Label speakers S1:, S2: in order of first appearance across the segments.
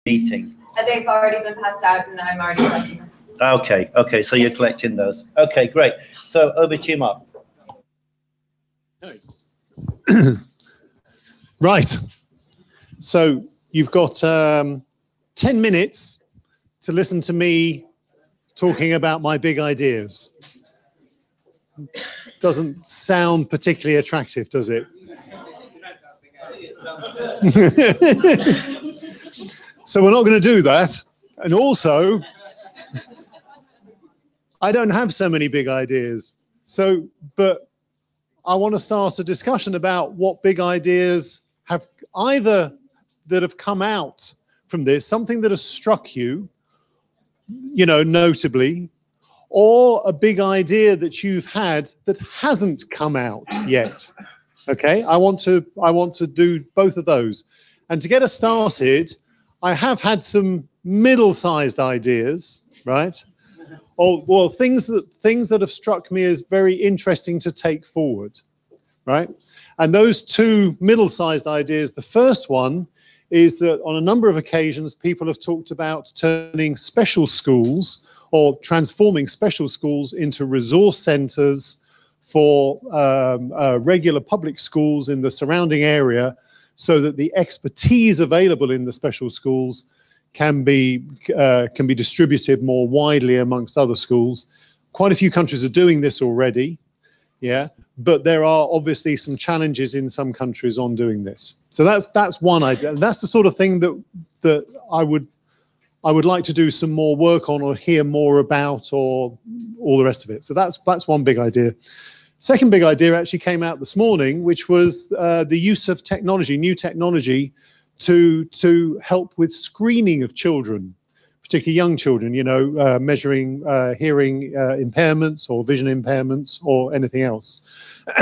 S1: meeting?
S2: They've already been passed out, and I'm already collecting them.
S1: Okay, so you're collecting those. Okay, great. So over to you, Mark.
S3: Right. So you've got 10 minutes to listen to me talking about my big ideas. Doesn't sound particularly attractive, does it? So we're not going to do that. And also, I don't have so many big ideas. But I want to start a discussion about what big ideas have either that have come out from this, something that has struck you, you know, notably, or a big idea that you've had that hasn't come out yet. Okay, I want to do both of those. And to get us started, I have had some middle-sized ideas, right? Or well, things that have struck me as very interesting to take forward, right? And those two middle-sized ideas, the first one is that on a number of occasions, people have talked about turning special schools or transforming special schools into resource centers for regular public schools in the surrounding area, so that the expertise available in the special schools can be distributed more widely amongst other schools. Quite a few countries are doing this already, yeah, but there are obviously some challenges in some countries on doing this. So that's one idea, and that's the sort of thing that I would like to do some more work on or hear more about, or all the rest of it. So that's one big idea. Second big idea actually came out this morning, which was the use of technology, new technology, to help with screening of children, particularly young children, you know, measuring hearing impairments or vision impairments or anything else,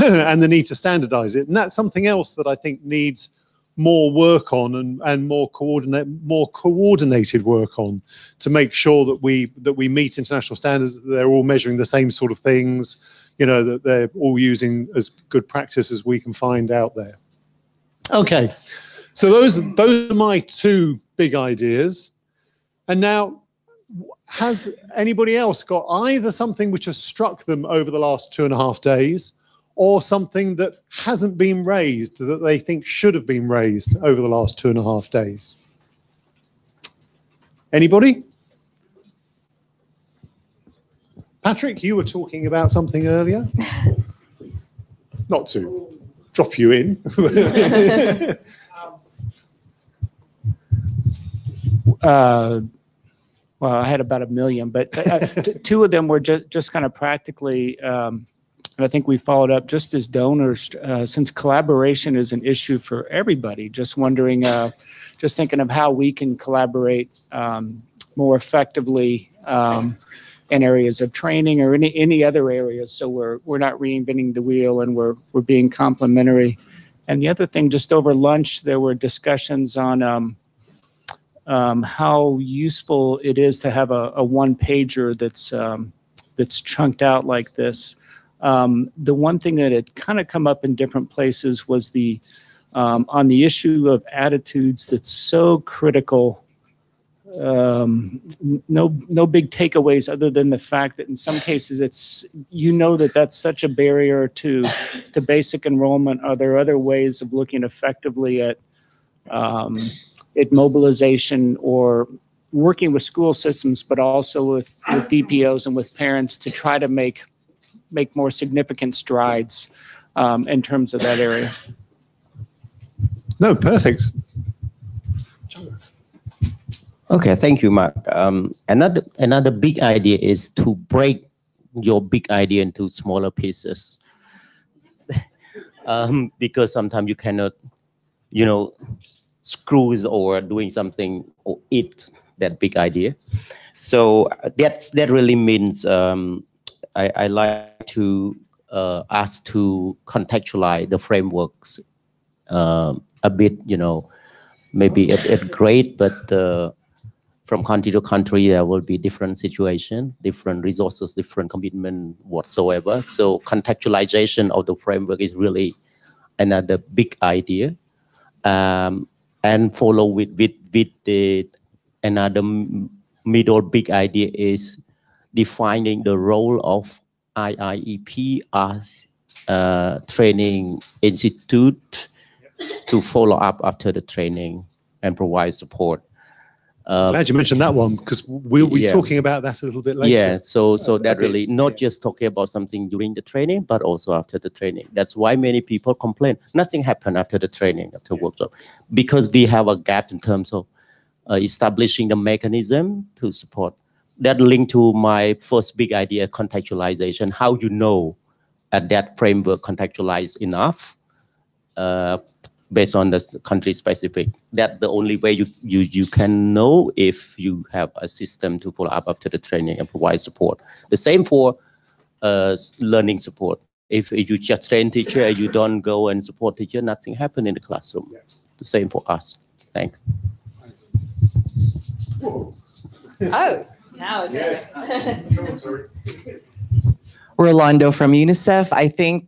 S3: and the need to standardize it. And that's something else that I think needs more work on and more coordinated work on, to make sure that we meet international standards, that they're all measuring the same sort of things, you know, that they're all using as good practice as we can find out there. Okay, so those are my two big ideas. And now, has anybody else got either something which has struck them over the last 2.5 days, or something that hasn't been raised that they think should have been raised over the last 2.5 days? Anybody? Patrick, you were talking about something earlier. Not to drop you in.
S4: Well, I had about 1 million, but two of them were just kind of practically, and I think we followed up just as donors, since collaboration is an issue for everybody. Just wondering, just thinking of how we can collaborate more effectively in areas of training or any other areas, so we're not reinventing the wheel and we're being complementary. And the other thing, just over lunch, there were discussions on how useful it is to have a one-pager that's chunked out like this. The one thing that had kind of come up in different places was on the issue of attitudes that's so critical. No big takeaways other than the fact that in some cases it's, you know, that's such a barrier to basic enrollment. Are there other ways of looking effectively at mobilization or working with school systems, but also with DPOs and with parents to try to make more significant strides in terms of that area?
S3: No, perfect.
S5: Okay, thank you, Mark. Another big idea is to break your big idea into smaller pieces, because sometimes you cannot, you know, screw or doing something or eat that big idea. So that really means I like to ask to contextualize the frameworks a bit, you know, maybe at grade, but from country to country, there will be different situation, different resources, different commitment whatsoever. So contextualization of the framework is really another big idea, and follow with the another middle big idea is defining the role of IIEP as training institute to follow up after the training and provide support.
S3: Glad you mentioned that one, because we'll be
S5: Yeah.
S3: talking about that a little bit later.
S5: Yeah, so that
S3: bit,
S5: really not
S3: yeah.
S5: just talking about something during the training, but also after the training. That's why many people complain. Nothing happened after the training, after workshop, because we have a gap in terms of establishing the mechanism to support. That linked to my first big idea, contextualization. How you know at that framework contextualized enough based on the country specific. That's the only way you can know if you have a system to follow up after the training and provide support. The same for learning support. If you just train teacher and you don't go and support teacher, nothing happen in the classroom. The same for us. Thanks.
S2: Oh, now it's
S6: Rolando from UNICEF. I think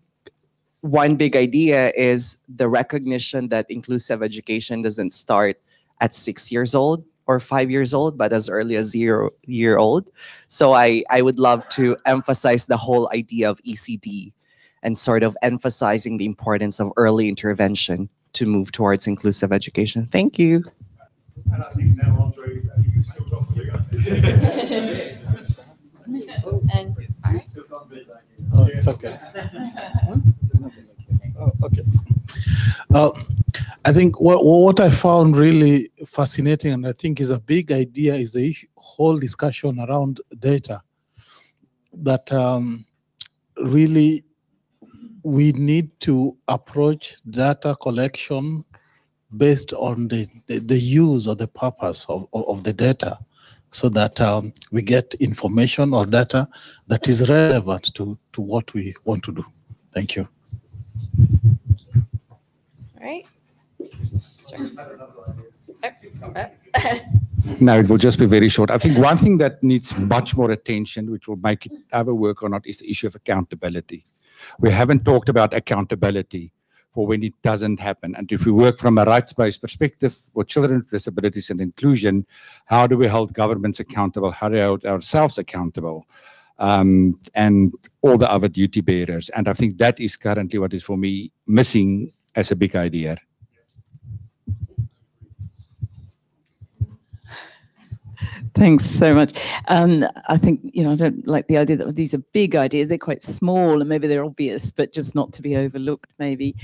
S6: one big idea is the recognition that inclusive education doesn't start at 6 years old or 5 years old, but as early as 0 year old. So I would love to emphasize the whole idea of ECD and sort of emphasizing the importance of early intervention to move towards inclusive education. Thank you.
S3: And I think now, Andre, you've still got the big idea.
S2: And, all right.
S7: Oh, it's okay. Oh, okay. I think what I found really fascinating, and I think is a big idea, is the whole discussion around data. That really we need to approach data collection based on the use or the purpose of the data, so that we get information or data that is relevant to what we want to do. Thank you.
S2: All right.
S8: No, it will just be very short. I think one thing that needs much more attention, which will make it ever work or not, is the issue of accountability. We haven't talked about accountability for when it doesn't happen. And if we work from a rights-based perspective for children with disabilities and inclusion, how do we hold governments accountable? How do we hold ourselves accountable? And all the other duty bearers. And I think that is currently what is, for me, missing as a big idea.
S9: Thanks so much. I think, I don't like the idea that these are big ideas. They're quite small and maybe they're obvious, but just not to be overlooked, maybe.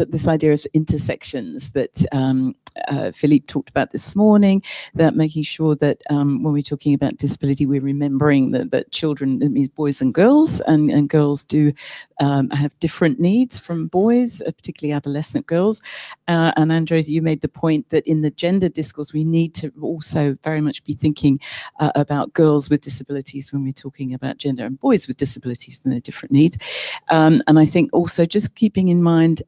S9: This idea of intersections that Philippe talked about this morning, that making sure that when we're talking about disability, we're remembering that children, it means boys and girls, and girls do have different needs from boys, particularly adolescent girls. And Andres, you made the point that in the gender discourse, we need to also very much be thinking about girls with disabilities when we're talking about gender, and boys with disabilities and their different needs. And I think also just keeping in mind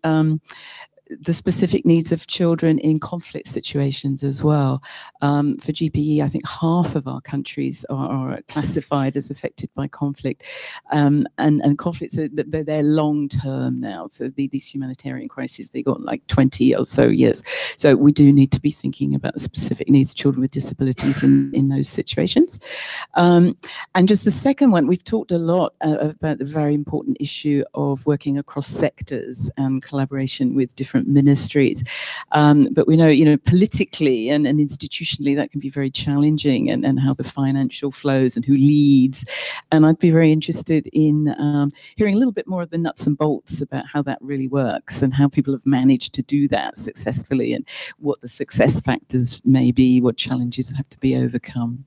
S9: the specific needs of children in conflict situations as well. For GPE, I think half of our countries are classified as affected by conflict, and conflicts, they're long term now. So these humanitarian crises, they got like 20 or so years. So we do need to be thinking about the specific needs of children with disabilities in those situations. And just the second one, we've talked a lot about the very important issue of working across sectors and collaboration with different ministries, but we know, politically and institutionally that can be very challenging, and how the financial flows and who leads. And I'd be very interested in hearing a little bit more of the nuts and bolts about how that really works and how people have managed to do that successfully, and what the success factors may be, what challenges have to be overcome.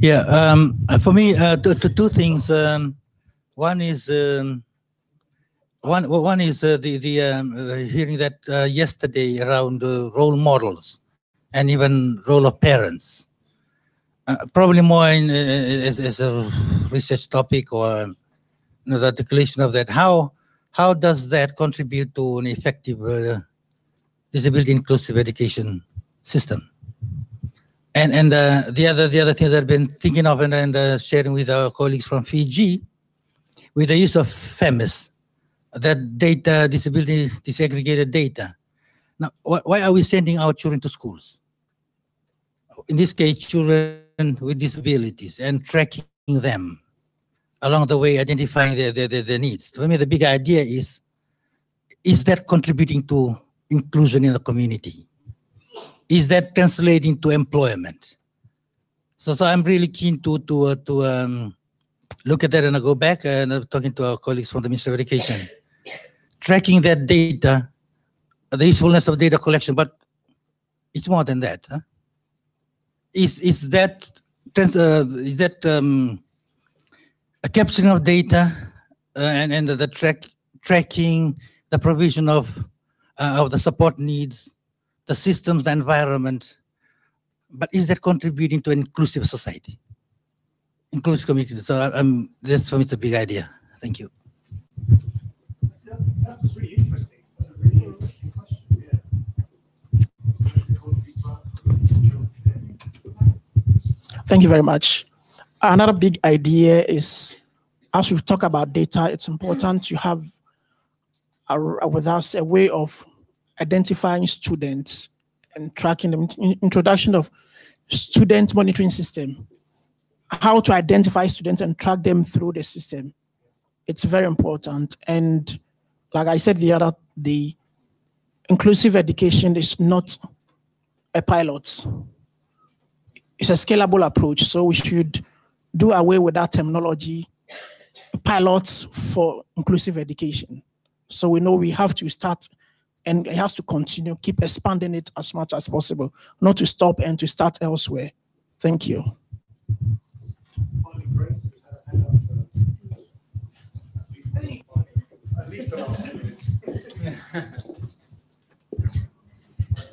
S10: Yeah, for me, two things. One is the hearing that yesterday around role models and even role of parents. Probably more as a research topic, or the articulation of that. How does that contribute to an effective disability inclusive education system? And the other thing that I've been thinking of and sharing with our colleagues from Fiji, with the use of FEMIS, that data, disability, disaggregated data. Now, why are we sending our children to schools? In this case, children with disabilities, and tracking them along the way, identifying their needs. For me, the big idea is that contributing to inclusion in the community? Is that translating to employment? So I'm really keen to look at that, and I go back and I'm talking to our colleagues from the Ministry of Education, tracking that data, the usefulness of data collection, but it's more than that. Huh? Is that a capturing of data and the tracking, the provision of the support needs, the systems, the environment, but is that contributing to an inclusive society, inclusive community? So this for me it's a big idea. Thank you.
S3: That's really interesting. That's a really interesting question.
S11: Thank you very much. Another big idea is, as we've talked about data, it's important to have with us a way of identifying students and tracking them. Introduction of student monitoring system, how to identify students and track them through the system. It's very important. And like I said the inclusive education is not a pilot. It's a scalable approach. So we should do away with that terminology, pilots for inclusive education. So we know we have to start, and it has to continue, keep expanding it as much as possible, not to stop and to start elsewhere. Thank you.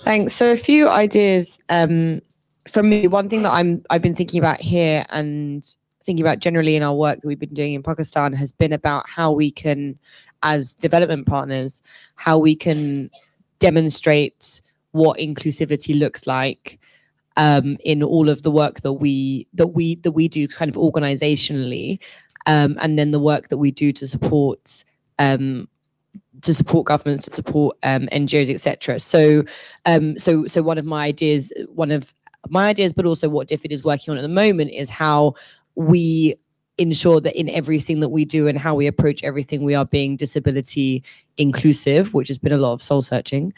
S2: Thanks. So a few ideas from me. One thing that I've been thinking about here and thinking about generally in our work that we've been doing in Pakistan has been about how we can, as development partners, how we can demonstrate what inclusivity looks like in all of the work that we do kind of organizationally, and then the work that we do to support governments, to support NGOs, etc. So one of my ideas, but also what DFID is working on at the moment, is how we ensure that in everything that we do and how we approach everything, we are being disability inclusive, which has been a lot of soul searching.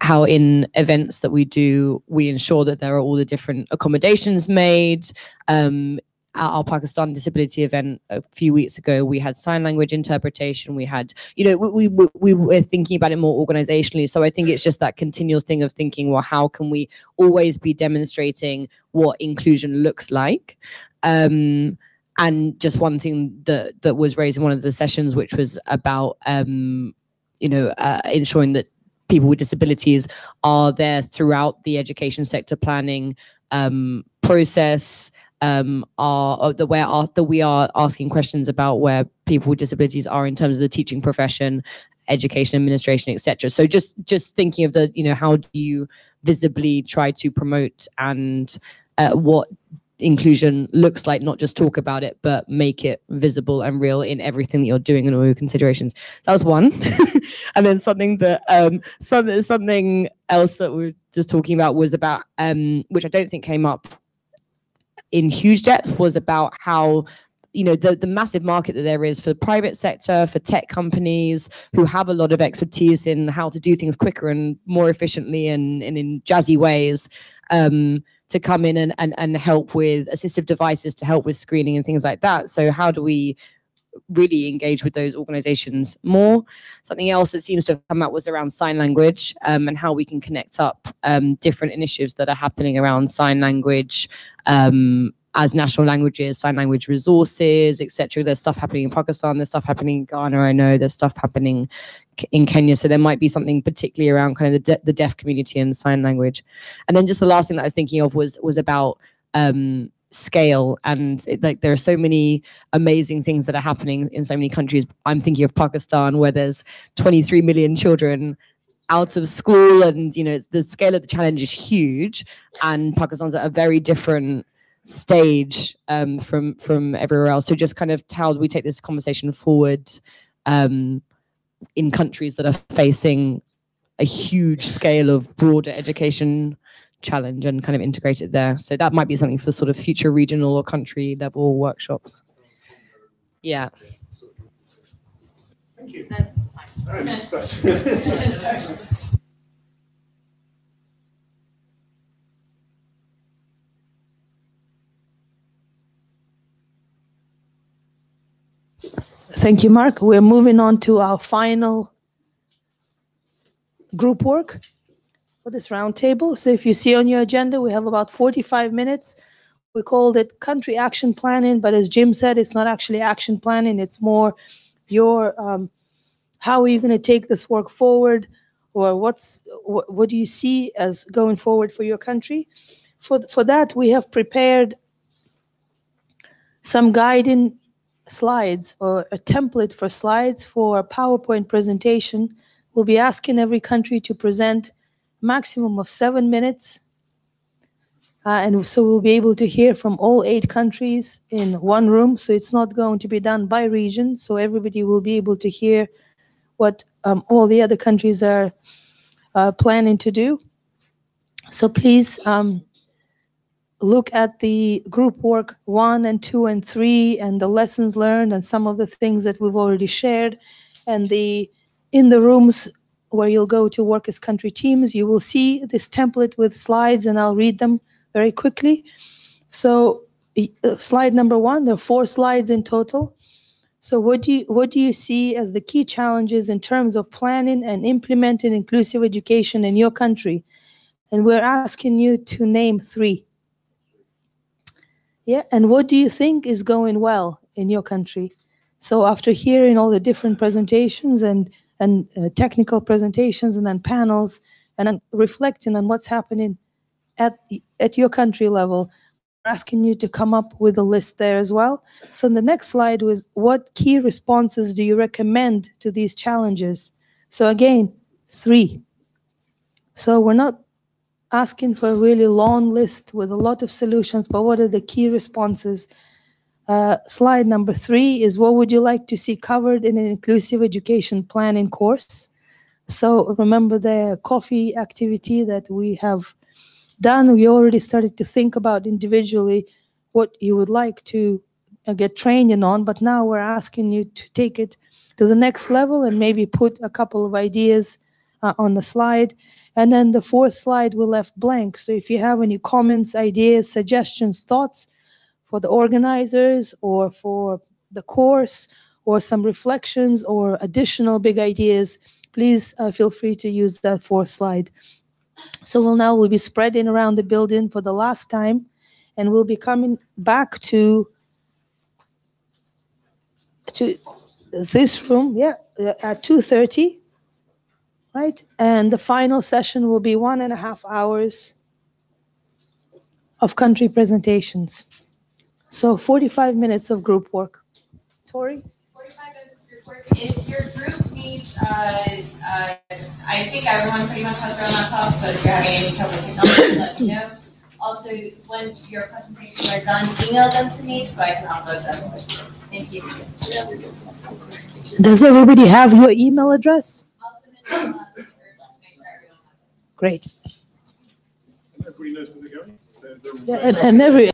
S2: How in events that we do, we ensure that there are all the different accommodations made. At our Pakistan disability event a few weeks ago, we had sign language interpretation. We had, we were thinking about it more organizationally. So I think it's just that continual thing of thinking, well, how can we always be demonstrating what inclusion looks like? And just one thing that was raised in one of the sessions, which was about, ensuring that people with disabilities are there throughout the education sector planning process. That we are asking questions about where people with disabilities are in terms of the teaching profession, education administration, etc. So just thinking of how do you visibly try to promote and what inclusion looks like, not just talk about it, but make it visible and real in everything that you're doing and all your considerations. That was one. And then something something else that we were just talking about was about, which I don't think came up in huge depth, was about how the massive market that there is for the private sector, for tech companies who have a lot of expertise in how to do things quicker and more efficiently and in jazzy ways, to come in and help with assistive devices, to help with screening and things like that. So how do we really engage with those organizations more? Something else that seems to have come out was around sign language, and how we can connect up different initiatives that are happening around sign language as national languages, sign language resources, etc. There's stuff happening in Pakistan, there's stuff happening in Ghana, I know there's stuff happening in Kenya. So there might be something particularly around kind of the deaf community and sign language. And then just the last thing that I was thinking of was about scale, and there are so many amazing things that are happening in so many countries. I'm thinking of Pakistan, where there's 23 million children out of school, and the scale of the challenge is huge, and Pakistan's at a very different stage from everywhere else. So just kind of how do we take this conversation forward in countries that are facing a huge scale of broader education challenge and kind of integrate it there. So that might be something for sort of future regional or country level workshops. Yeah.
S3: Thank you.
S9: That's time.
S12: Thank you, Mark. We're moving on to our final group work for this roundtable. So if you see on your agenda, we have about 45 minutes. We called it country action planning, but as Jim said, it's not actually action planning. It's more your, how are you going to take this work forward, or what do you see as going forward for your country? For that, we have prepared some guiding slides or a template for slides for a PowerPoint presentation. We'll be asking every country to present maximum of 7 minutes. And so we'll be able to hear from all 8 countries in one room. So it's not going to be done by region. So everybody will be able to hear what all the other countries are planning to do. So please look at the group work 1 and 2 and 3 and the lessons learned and some of the things that we've already shared. And in the rooms where you'll go to work as country teams, you will see this template with slides, and I'll read them very quickly. So slide number 1, there are 4 slides in total. So what do you see as the key challenges in terms of planning and implementing inclusive education in your country? And we're asking you to name 3. Yeah, and what do you think is going well in your country? So after hearing all the different presentations and technical presentations and then panels and then reflecting on what's happening at your country level, we're asking you to come up with a list there as well. So the next slide was, what key responses do you recommend to these challenges? So again, 3. So we're not asking for a really long list with a lot of solutions, but what are the key responses? Slide number 3 is, what would you like to see covered in an inclusive education planning course? So remember the coffee activity that we have done. We already started to think about individually what you would like to get training on, but now we're asking you to take it to the next level and maybe put a couple of ideas on the slide. And then the 4th slide we left blank. So if you have any comments, ideas, suggestions, thoughts for the organizers or for the course, or some reflections or additional big ideas, please feel free to use that 4th slide. So we'll be spreading around the building for the last time, and we'll be coming back to this room, at 2:30. Right? And the final session will be 1.5 hours of country presentations. So 45 minutes of group work. Tori?
S13: 45 minutes of group work. If your group needs, I think everyone pretty much has their own laptops, but if you're having any trouble with technology, let me know. Also, when your presentations are done, email them to me so I can upload them. Thank you.
S12: Does everybody have your email address? Great.
S3: Everybody knows where they're going.
S12: Yeah, and every